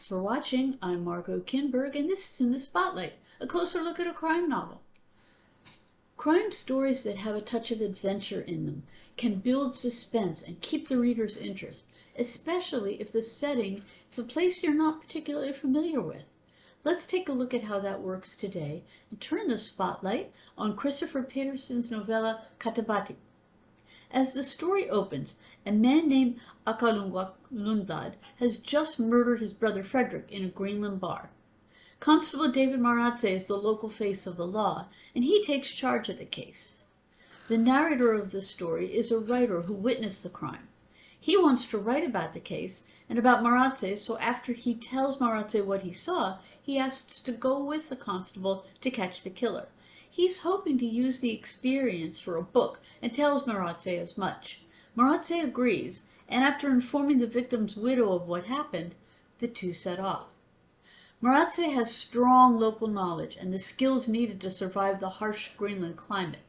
for watching. I'm Margot Kinberg, and this is In the Spotlight, a closer look at a crime novel. Crime stories that have a touch of adventure in them can build suspense and keep the reader's interest, especially if the setting is a place you're not particularly familiar with. Let's take a look at how that works today and turn the spotlight on Christoffer Petersen's novella Katabatic. As the story opens, a man named Akalungwak Lundblad has just murdered his brother Frederick in a Greenland bar. Constable David Maratze is the local face of the law, and he takes charge of the case. The narrator of the story is a writer who witnessed the crime. He wants to write about the case and about Maratze, so after he tells Maratze what he saw, he asks to go with the constable to catch the killer. He's hoping to use the experience for a book and tells Maratze as much. Maratze agrees, and after informing the victim's widow of what happened, the two set off. Maratze has strong local knowledge and the skills needed to survive the harsh Greenland climate.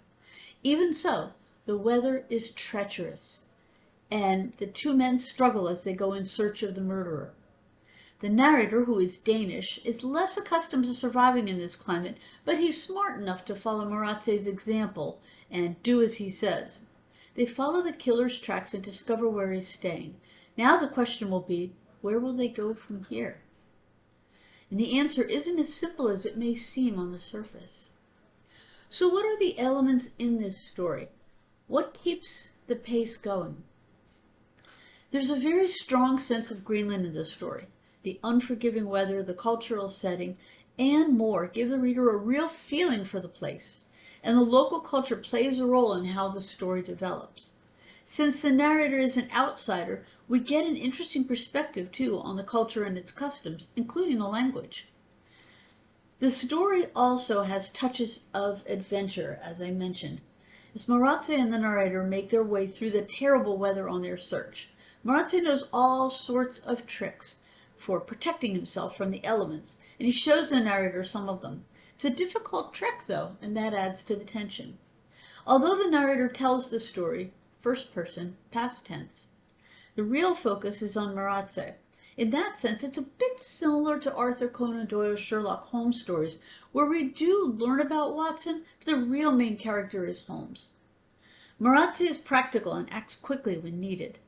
Even so, the weather is treacherous, and the two men struggle as they go in search of the murderer. The narrator, who is Danish, is less accustomed to surviving in this climate, but he's smart enough to follow Maratze's example and do as he says. They follow the killer's tracks and discover where he's staying. Now the question will be, where will they go from here? And the answer isn't as simple as it may seem on the surface. So what are the elements in this story? What keeps the pace going? There's a very strong sense of Greenland in this story. The unforgiving weather, the cultural setting, and more give the reader a real feeling for the place. And the local culture plays a role in how the story develops. Since the narrator is an outsider, we get an interesting perspective too on the culture and its customs, including the language. The story also has touches of adventure, as I mentioned, as Maratze and the narrator make their way through the terrible weather on their search. Maratze knows all sorts of tricks for protecting himself from the elements, and he shows the narrator some of them. It's a difficult trick, though, and that adds to the tension. Although the narrator tells the story, first person, past tense, the real focus is on Maratze. In that sense, it's a bit similar to Arthur Conan Doyle's Sherlock Holmes stories, where we do learn about Watson, but the real main character is Holmes. Maratze is practical and acts quickly when needed.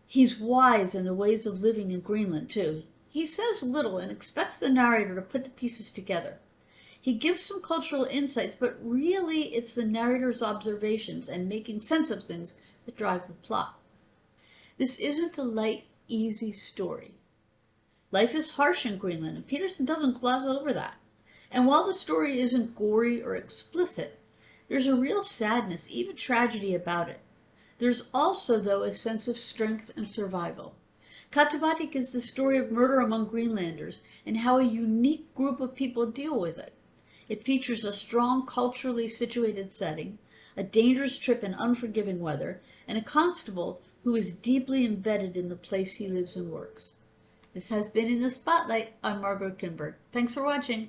He's wise in the ways of living in Greenland, too. He says little and expects the narrator to put the pieces together. He gives some cultural insights, but really it's the narrator's observations and making sense of things that drive the plot. This isn't a light, easy story. Life is harsh in Greenland, and Petersen doesn't gloss over that. And while the story isn't gory or explicit, there's a real sadness, even tragedy about it. There's also, though, a sense of strength and survival. Katabatic is the story of murder among Greenlanders and how a unique group of people deal with it. It features a strong, culturally situated setting, a dangerous trip in unforgiving weather, and a constable who is deeply embedded in the place he lives and works. This has been In the Spotlight. I'm Margot Kinberg. Thanks for watching.